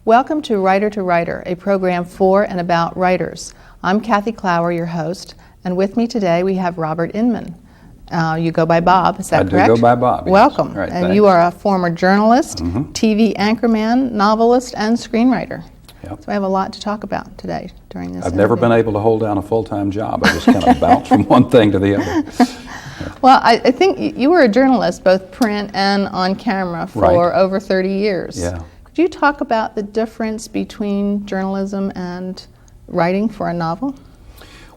Welcome to Writer, a program for and about writers. I'm Kathy Clower, your host, and with me today we have Robert Inman. You go by Bob, is that correct? I do go by Bob, yes. Welcome. Right, and thanks. You are a former journalist, TV anchorman, novelist, and screenwriter. Yep. So I have a lot to talk about today during this I've never been able to hold down a full-time job. I just kind of bounce from one thing to the other. Well, I think you were a journalist, both print and on camera, for over 30 years. Yeah. Could you talk about the difference between journalism and writing for a novel?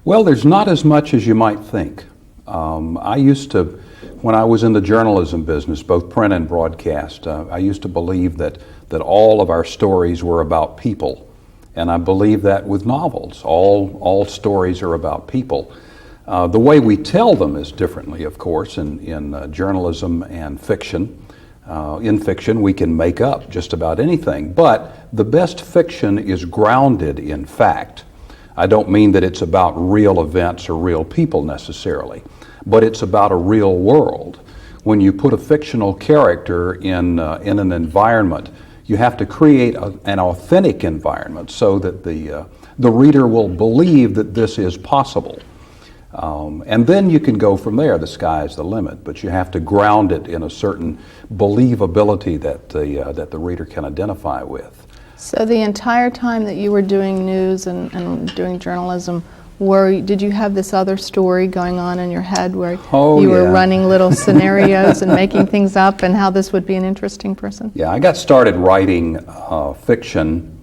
Well, there's not as much as you might think. I used to, when I was in the journalism business, both print and broadcast, I used to believe that all of our stories were about people. And I believe that with novels. All stories are about people. The way we tell them is differently, of course, in journalism and fiction. In fiction, we can make up just about anything, but the best fiction is grounded in fact. I don't mean that it's about real events or real people necessarily, but it's about a real world. When you put a fictional character in an environment, you have to create an authentic environment so that the reader will believe that this is possible. And then you can go from there. The sky is the limit, but you have to ground it in a certain believability that the reader can identify with. So the entire time that you were doing news and doing journalism, did you have this other story going on in your head where you were running little scenarios and making things up and how this would be an interesting person? Yeah, I got started writing fiction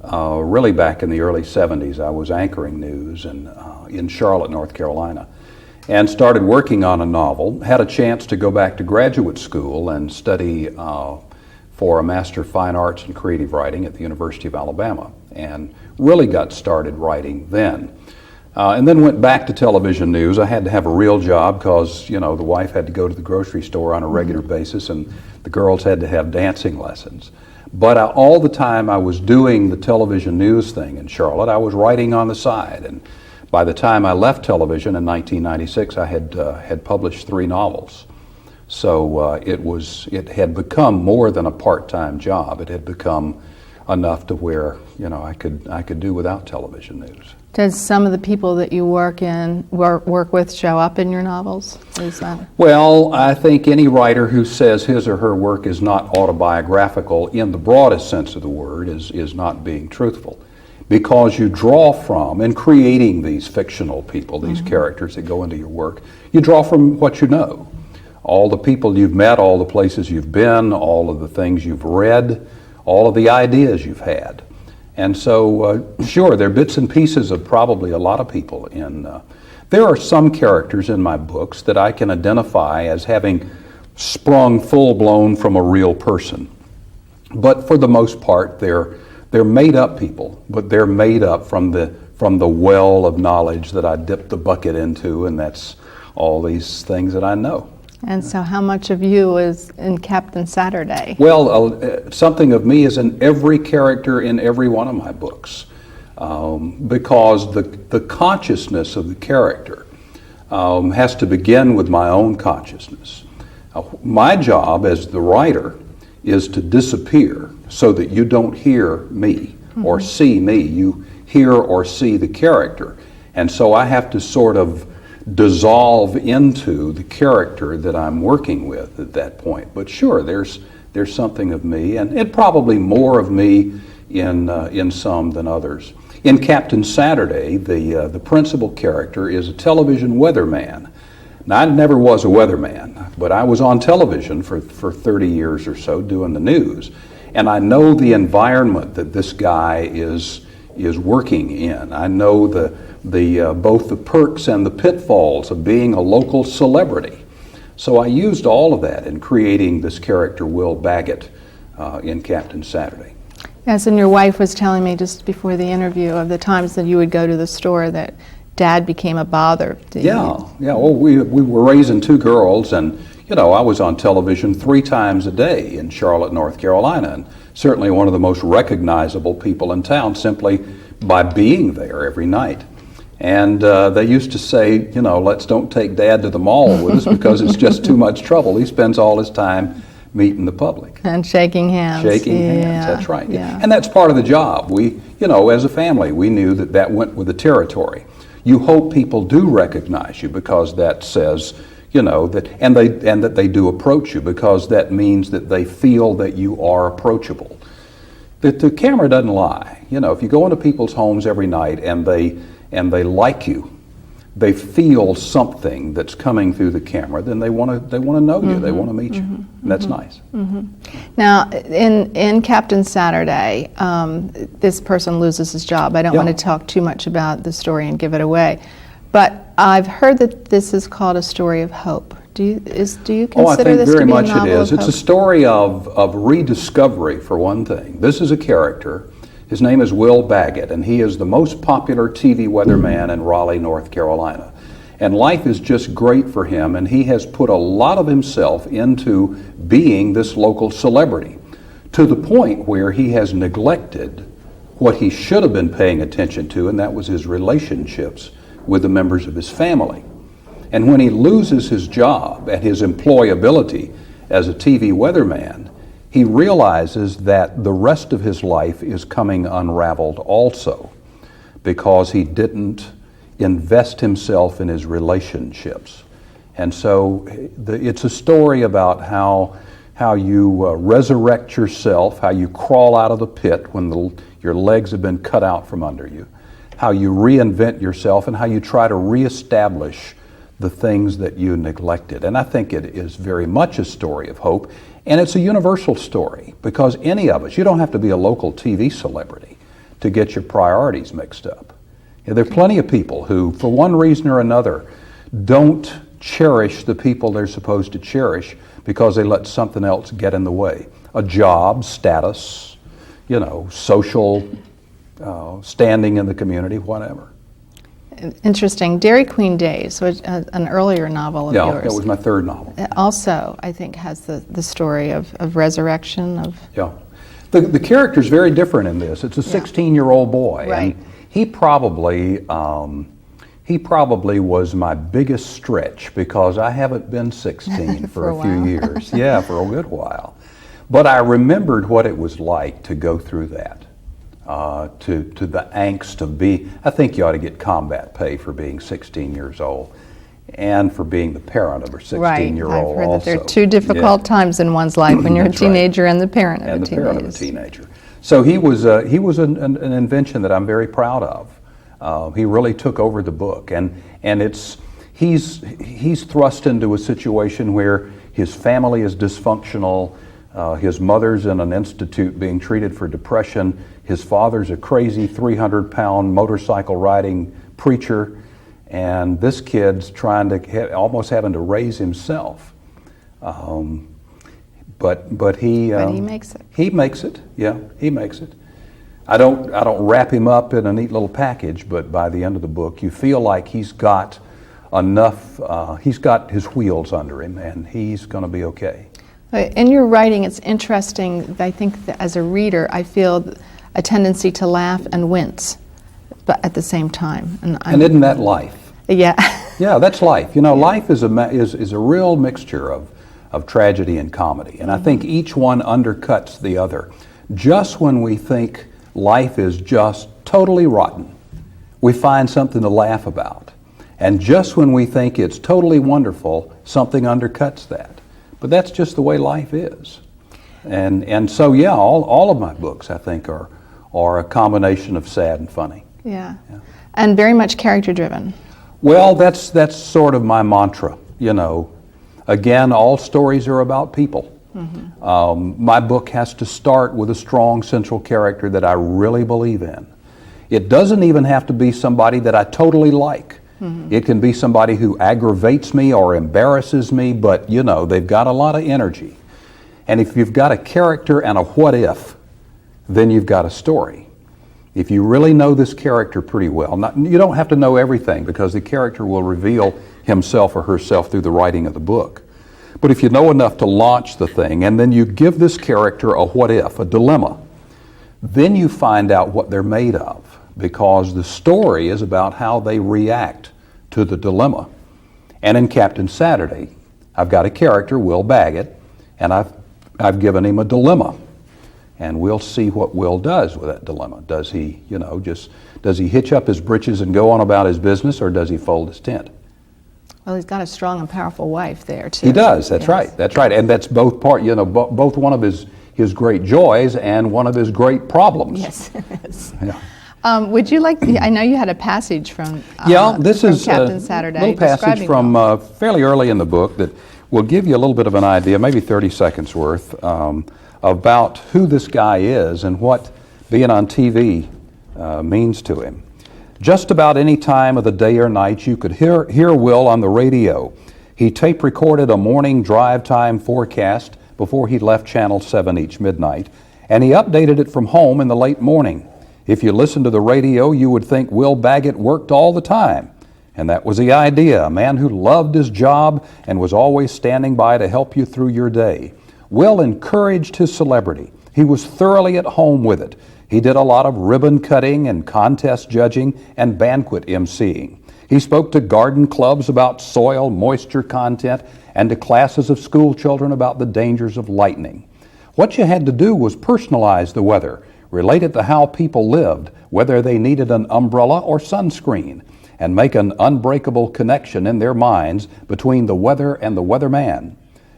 really back in the early 70s. I was anchoring news in Charlotte, North Carolina, and started working on a novel. Had a chance to go back to graduate school and study for a Master of Fine Arts in Creative Writing at the University of Alabama, and really got started writing then. And then went back to television news. I had to have a real job because, the wife had to go to the grocery store on a regular basis and the girls had to have dancing lessons. But all the time I was doing the television news thing in Charlotte, I was writing on the side. And by the time I left television in 1996, I had published 3 novels. So it had become more than a part-time job. It had become enough to where I could do without television news. Does some of the people that you work with show up in your novels? Well, I think any writer who says his or her work is not autobiographical in the broadest sense of the word is not being truthful. Because you draw from, in creating these fictional people, these characters that go into your work, you draw from what you know. All the people you've met, all the places you've been, all of the things you've read, all of the ideas you've had. And so, sure, there are bits and pieces of probably a lot of people there are some characters in my books that I can identify as having sprung full-blown from a real person. But for the most part, they're made up people, but they're made up from the well of knowledge that I dipped the bucket into, and that's all these things that I know. And so how much of you is in Captain Saturday? Well, something of me is in every character in every one of my books, because the consciousness of the character has to begin with my own consciousness. My job as the writer is to disappear so that you don't hear me or see me. You hear or see the character. And so I have to sort of dissolve into the character that I'm working with at that point. But sure, there's something of me, and probably more of me in some than others. In Captain Saturday, the principal character is a television weatherman. Now, I never was a weatherman, but I was on television for 30 years or so doing the news, and I know the environment that this guy is working in. I know both the perks and the pitfalls of being a local celebrity. So I used all of that in creating this character, Will Baggett, in Captain Saturday. Yes, and your wife was telling me just before the interview of the times that you would go to the store that Dad became a bother. Yeah. Well, we were raising 2 girls, and I was on television 3 times a day in Charlotte, North Carolina, and certainly one of the most recognizable people in town simply by being there every night. And they used to say, let's don't take Dad to the mall with us because it's just too much trouble. He spends all his time meeting the public. And shaking hands. Shaking hands, that's right. And that's part of the job. We, as a family, we knew that went with the territory. You hope people do recognize you because that says, that they do approach you, because that means that they feel that you are approachable. That the camera doesn't lie. If you go into people's homes every night and they like you, they feel something that's coming through the camera, then they want to know you. They want to meet you. And that's nice. Now, in Captain Saturday, this person loses his job. I don't want to talk too much about the story and give it away, but I've heard that this is called a story of hope. Do you consider this to be a novel of hope? I think very much it is. It's a story of rediscovery, for one thing. This is a character. His name is Will Baggett, and he is the most popular TV weatherman in Raleigh, North Carolina. And life is just great for him, and he has put a lot of himself into being this local celebrity, to the point where he has neglected what he should have been paying attention to, and that was his relationships with the members of his family. And when he loses his job and his employability as a TV weatherman, he realizes that the rest of his life is coming unraveled also, because he didn't invest himself in his relationships. And so it's a story about how you resurrect yourself, how you crawl out of the pit when your legs have been cut out from under you, how you reinvent yourself, and how you try to reestablish the things that you neglected. And I think it is very much a story of hope. And it's a universal story, because any of us, you don't have to be a local TV celebrity to get your priorities mixed up. There are plenty of people who, for one reason or another, don't cherish the people they're supposed to cherish because they let something else get in the way. A job, status, social standing in the community, whatever. Interesting. Dairy Queen Days, which an earlier novel of yours. Yeah, that was my third novel. Also, I think, has the story of resurrection of. Yeah, the character's very different in this. It's a 16-year-old boy, right. And he probably was my biggest stretch, because I haven't been 16 for a few years. Yeah, for a good while. But I remembered what it was like to go through that. To the angst of I think you ought to get combat pay for being 16 years old and for being the parent of a 16-year-old. Right, I've heard that there are two difficult times in one's life, when you're a teenager and the parent of a teenager. So he was an invention that I'm very proud of. He really took over the book, and he's thrust into a situation where his family is dysfunctional. His mother's in an institute being treated for depression. His father's a crazy 300-pound motorcycle-riding preacher, and this kid's trying to almost having to raise himself. But he makes it. He makes it. Yeah, he makes it. I don't wrap him up in a neat little package, but by the end of the book, you feel like he's got enough. He's got his wheels under him, and he's going to be okay. In your writing, it's interesting. I think that as a reader, I feel a tendency to laugh and wince, but at the same time. And isn't that life? Yeah. Yeah, that's life. Life is a real mixture of tragedy and comedy, and I think each one undercuts the other. Just when we think life is just totally rotten, we find something to laugh about. And just when we think it's totally wonderful, something undercuts that. But that's just the way life is. And so, yeah, all of my books, I think, are a combination of sad and funny. Yeah. And very much character-driven. Well, that's sort of my mantra, Again, all stories are about people. Mm-hmm. My book has to start with a strong central character that I really believe in. It doesn't even have to be somebody that I totally like. Mm-hmm. It can be somebody who aggravates me or embarrasses me, but they've got a lot of energy. And if you've got a character and a what if, then you've got a story. If you really know this character pretty well, you don't have to know everything, because the character will reveal himself or herself through the writing of the book. But if you know enough to launch the thing, and then you give this character a what if, a dilemma, then you find out what they're made of, because the story is about how they react to the dilemma. And in Captain Saturday, I've got a character, Will Baggett, and I've I've given him a dilemma, and we'll see what Will does with that dilemma. Does he, does he hitch up his britches and go on about his business, or does he fold his tent? Well, he's got a strong and powerful wife there, too. He does, that's Yes. right, that's right. And that's both both one of his great joys and one of his great problems. Yes. Yes. Yeah. Would you like, I know you had a passage from This from is Captain a Saturday. little passage describing from Will. fairly early in the book that will give you a little bit of an idea, maybe 30 seconds worth, about who this guy is and what being on TV means to him. Just about any time of the day or night you could hear Will on the radio. He tape recorded a morning drive time forecast before he left Channel 7 each midnight, and he updated it from home in the late morning. If you listened to the radio, you would think Will Baggett worked all the time. And that was the idea, a man who loved his job and was always standing by to help you through your day. Will encouraged his celebrity. He was thoroughly at home with it. He did a lot of ribbon cutting and contest judging and banquet emceeing. He spoke to garden clubs about soil moisture content and to classes of school children about the dangers of lightning. What you had to do was personalize the weather, relate it to how people lived, whether they needed an umbrella or sunscreen, and make an unbreakable connection in their minds between the weather and the weatherman.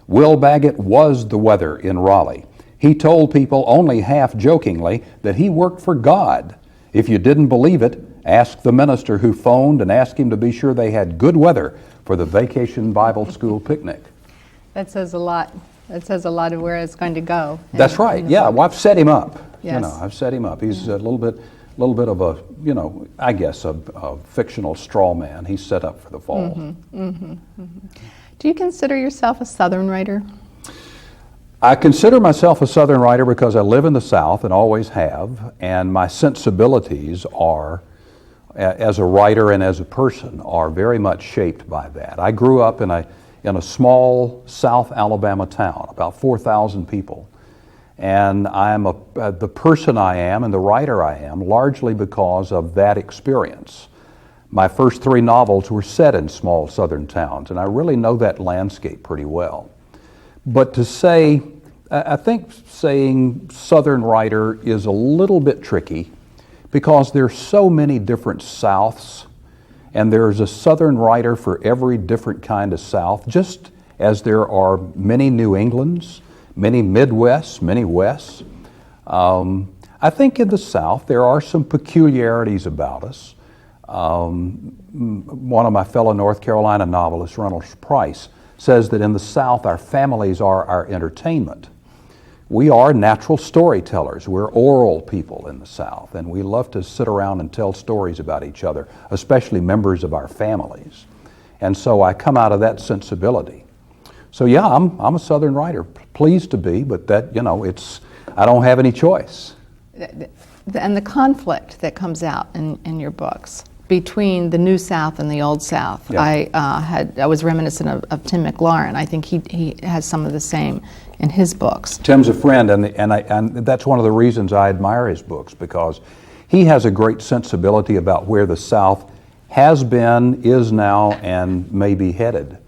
Will Baggett was the weather in Raleigh. He told people only half jokingly that he worked for God. If you didn't believe it, ask the minister who phoned and ask him to be sure they had good weather for the Vacation Bible School picnic. That says a lot. That says a lot of where it's going to go. That's right. Yeah, well, I've set him up. Yes. I've set him up. He's a little bit of a, I guess, a fictional straw man. He's set up for the fall. Do you consider yourself a Southern writer? I consider myself a Southern writer because I live in the South and always have, and my sensibilities are, as a writer and as a person, are very much shaped by that. I grew up in a small South Alabama town, about 4,000 people, and I'm the person I am and the writer I am largely because of that experience. My first 3 novels were set in small Southern towns, and I really know that landscape pretty well. But to say, I think saying Southern writer is a little bit tricky because there's so many different Souths, and there's a Southern writer for every different kind of South, just as there are many New Englands, many Midwests, many Wests. I think in the South there are some peculiarities about us. One of my fellow North Carolina novelists, Ronald Price, says that in the South our families are our entertainment. We are natural storytellers. We're oral people in the South, and we love to sit around and tell stories about each other, especially members of our families. And so I come out of that sensibility. So yeah, I'm a Southern writer, pleased to be, but that, I don't have any choice. And the conflict that comes out in your books between the New South and the Old South. Yeah. I was reminiscent of Tim McLaurin. I think he has some of the same in his books. Tim's a friend, and that's one of the reasons I admire his books, because he has a great sensibility about where the South has been, is now, and may be headed.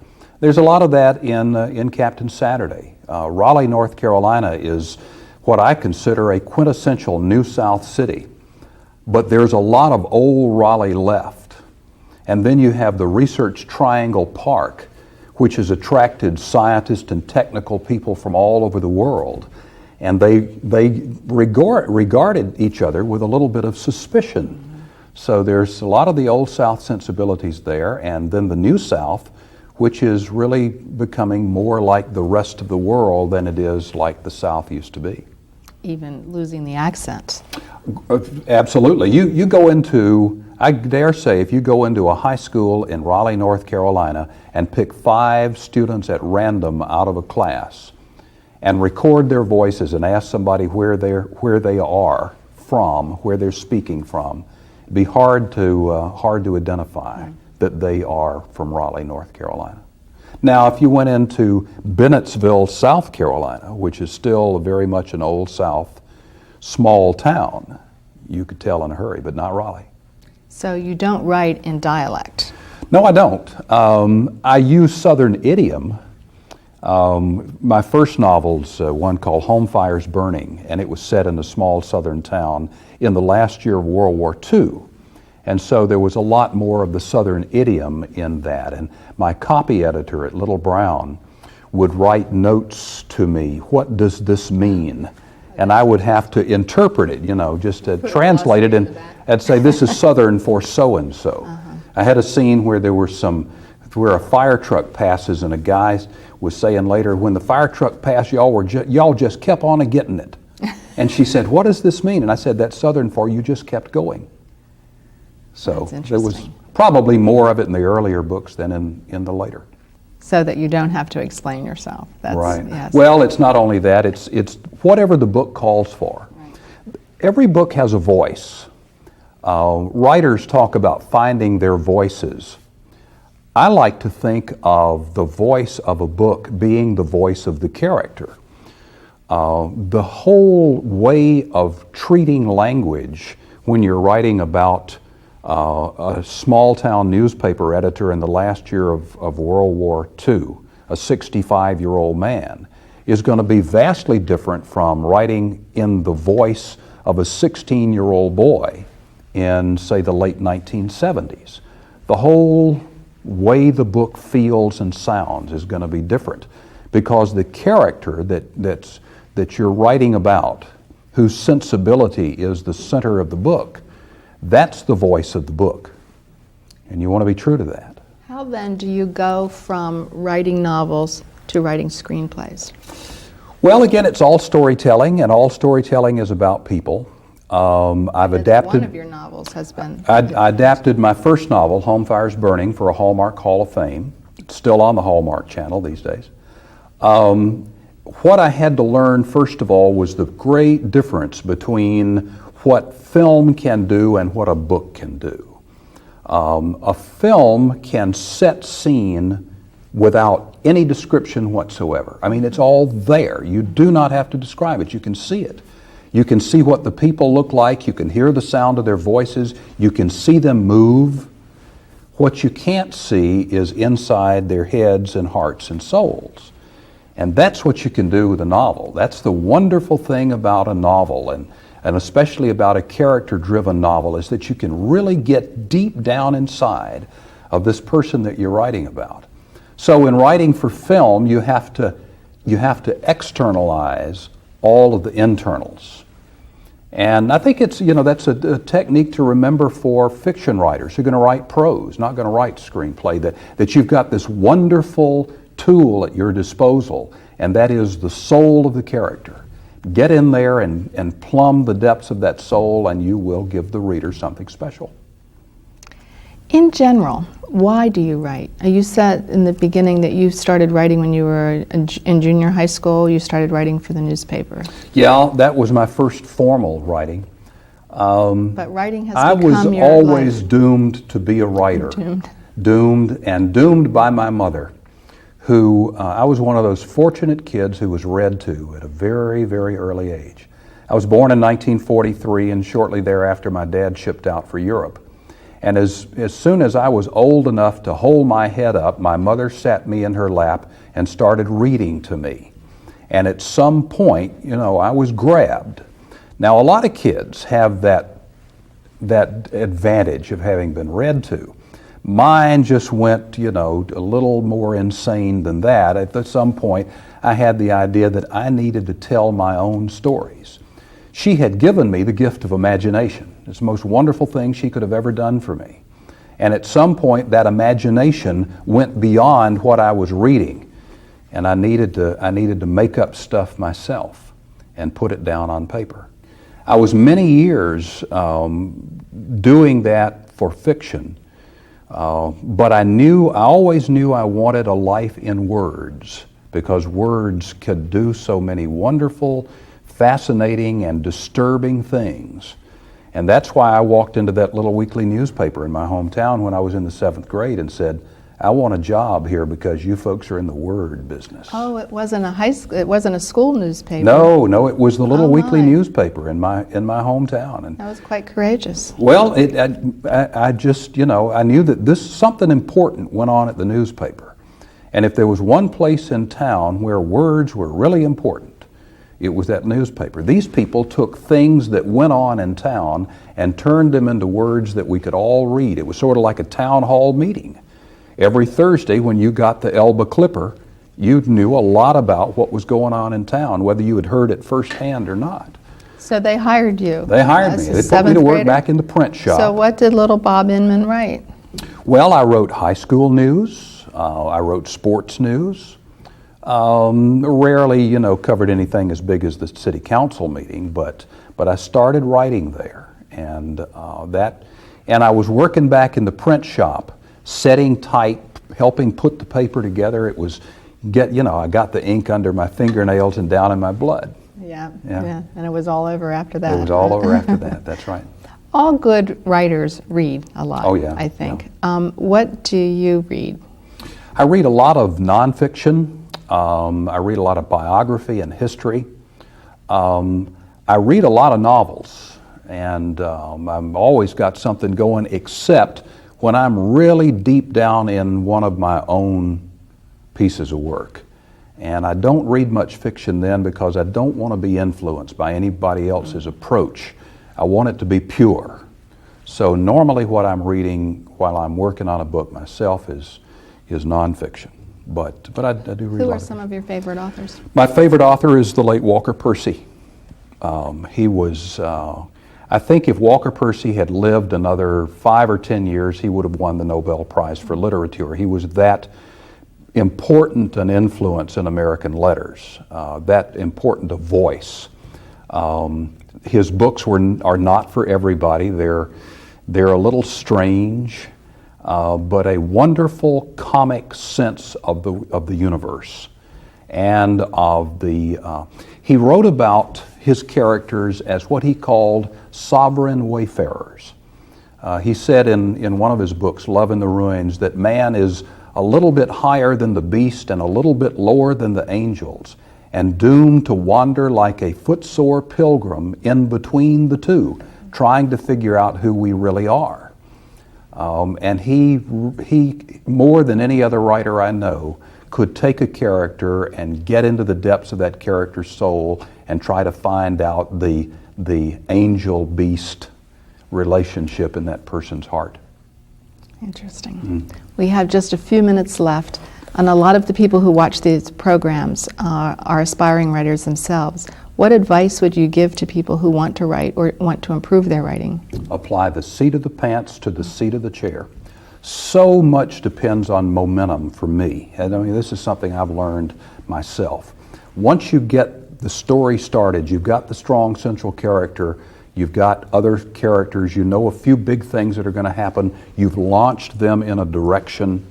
There's a lot of that in Captain Saturday. Raleigh, North Carolina is what I consider a quintessential New South city. But there's a lot of old Raleigh left. And then you have the Research Triangle Park, which has attracted scientists and technical people from all over the world. And they regarded each other with a little bit of suspicion. So there's a lot of the Old South sensibilities there, and then the New South, which is really becoming more like the rest of the world than it is like the South used to be. Even losing the accent. Absolutely. You go into, I dare say, if you go into a high school in Raleigh, North Carolina, and pick 5 students at random out of a class and record their voices and ask somebody where they are from, where they're speaking from, it'd be hard to identify that they are from Raleigh, North Carolina. Now, if you went into Bennettsville, South Carolina, which is still very much an Old South small town, you could tell in a hurry, but not Raleigh. So you don't write in dialect? No, I don't. I use Southern idiom My first novel's one called Home Fires Burning, and it was set in a small southern town in the last year of World War II. And so there was a lot more of the southern idiom in that. And my copy editor at Little Brown would write notes to me, what does this mean? And I would have to interpret it, just to translate it and say, this is southern for so-and-so. I had a scene where where a fire truck passes and a guy was saying later, when the fire truck passed, y'all just kept on getting it. And she said, what does this mean? And I said, that's southern for you just kept going. So there was probably more of it in the earlier books than in the later. So that you don't have to explain yourself. That's, right. Yes. Well, it's not only that, it's whatever the book calls for. Right. Every book has a voice. Writers talk about finding their voices. I like to think of the voice of a book being the voice of the character. The whole way of treating language when you're writing about a small-town newspaper editor in the last year of World War II, a 65-year-old man, is going to be vastly different from writing in the voice of a 16-year-old boy in, say, the late 1970s. The whole way the book feels and sounds is going to be different because the character that you're writing about, whose sensibility is the center of the book, that's the voice of the book, and you want to be true to that. How then do you go from writing novels to writing screenplays? Well, again, it's all storytelling, and all storytelling is about people. I've adapted. One of your novels has been. I adapted my first novel, Home Fires Burning, for a Hallmark Hall of Fame. It's still on the Hallmark Channel these days. What I had to learn, first of all, was the great difference between what film can do and what a book can do. A film can set scene without any description whatsoever. I mean, it's all there. You do not have to describe it. You can see it. You can see what the people look like. You can hear the sound of their voices. You can see them move. What you can't see is inside their heads and hearts and souls. And that's what you can do with a novel. That's the wonderful thing about a novel, and especially about a character-driven novel, is that you can really get deep down inside of this person that you're writing about. So in writing for film, you have to externalize all of the internals. And I think it's, that's a technique to remember for fiction writers who are going to write prose, not going to write screenplay, that you've got this wonderful tool at your disposal, and that is the soul of the character. Get in there and plumb the depths of that soul, and you will give the reader something special. In general, why do you write? You said in the beginning that you started writing when you were in junior high school. You started writing for the newspaper. Yeah, that was my first formal writing. But writing has become your life. I was always doomed to be a writer. Doomed by my mother, who I was one of those fortunate kids who was read to at a very, very early age. I was born in 1943, and shortly thereafter my dad shipped out for Europe. And as soon as I was old enough to hold my head up, my mother sat me in her lap and started reading to me. And at some point, I was grabbed. Now, a lot of kids have that advantage of having been read to. Mine just went, a little more insane than that. At some point, I had the idea that I needed to tell my own stories. She had given me the gift of imagination. It's the most wonderful thing she could have ever done for me. And at some point, that imagination went beyond what I was reading, and I needed to make up stuff myself and put it down on paper. I was many years doing that for fiction, but I always knew I wanted a life in words, because words could do so many wonderful, fascinating, and disturbing things. And that's why I walked into that little weekly newspaper in my hometown when I was in the 7th grade and said, I want a job here because you folks are in the word business. Oh, it wasn't it wasn't a school newspaper. No, it was the little weekly newspaper in my hometown. And that was quite courageous. Well, I just, I knew that something important went on at the newspaper. And if there was one place in town where words were really important, it was that newspaper. These people took things that went on in town and turned them into words that we could all read. It was sort of like a town hall meeting. Every Thursday when you got the Elba Clipper, you knew a lot about what was going on in town, whether you had heard it firsthand or not. So they hired you. They hired me. They put me to work back in the print shop. So what did little Bob Inman write? Well, I wrote high school news. I wrote sports news. Rarely, covered anything as big as the city council meeting, but I started writing there, and I was working back in the print shop, setting type, helping put the paper together. It was I got the ink under my fingernails and down in my blood. Yeah, and it was all over after that. It was all over after that. That's right. All good writers read a lot. Oh yeah, I think. Yeah. What do you read? I read a lot of nonfiction. I read a lot of biography and history. I read a lot of novels, and I've always got something going, except when I'm really deep down in one of my own pieces of work. And I don't read much fiction then because I don't want to be influenced by anybody else's approach. I want it to be pure. So normally what I'm reading while I'm working on a book myself is nonfiction. But I do read a lot. Who are some of your favorite authors? My favorite author is the late Walker Percy. He was, I think if Walker Percy had lived another 5 or 10 years, he would have won the Nobel Prize for Literature. He was that important an influence in American letters, that important a voice. His books are not for everybody. They're a little strange, but a wonderful comic sense of the universe, and of the. He wrote about his characters as what he called sovereign wayfarers. He said in one of his books, Love in the Ruins, that man is a little bit higher than the beast and a little bit lower than the angels, and doomed to wander like a footsore pilgrim in between the two, trying to figure out who we really are. And he, more than any other writer I know, could take a character and get into the depths of that character's soul and try to find out the angel-beast relationship in that person's heart. Interesting. We have just a few minutes left, and a lot of the people who watch these programs are aspiring writers themselves. What advice would you give to people who want to write or want to improve their writing? Apply the seat of the pants to the seat of the chair. So much depends on momentum for me. And I mean, this is something I've learned myself. Once you get the story started, you've got the strong central character, you've got other characters, you know a few big things that are going to happen, you've launched them in a direction,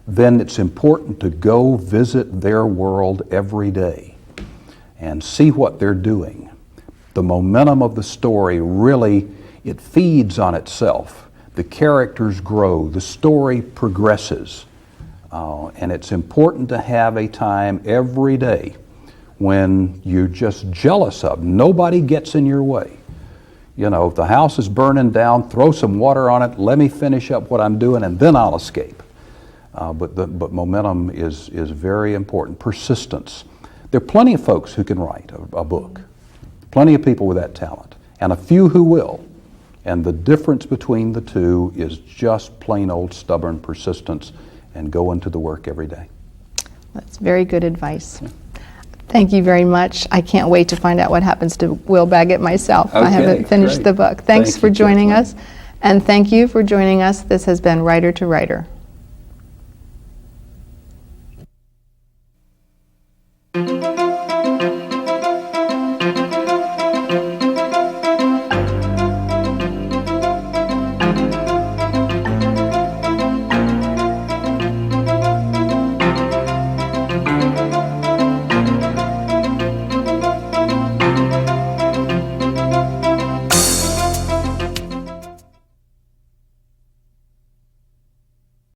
then it's important to go visit their world every day and see what they're doing. The momentum of the story really, it feeds on itself. The characters grow, the story progresses, and it's important to have a time every day when you're just jealous of. Nobody gets in your way. If the house is burning down, throw some water on it, let me finish up what I'm doing, and then I'll escape. But momentum is very important. Persistence. There are plenty of folks who can write a book, plenty of people with that talent, and a few who will. And the difference between the two is just plain old stubborn persistence and go into the work every day. That's very good advice. Yeah. Thank you very much. I can't wait to find out what happens to Will Baggett myself. Okay, I haven't finished the book. Thanks for joining us. And thank you for joining us. This has been Writer to Writer.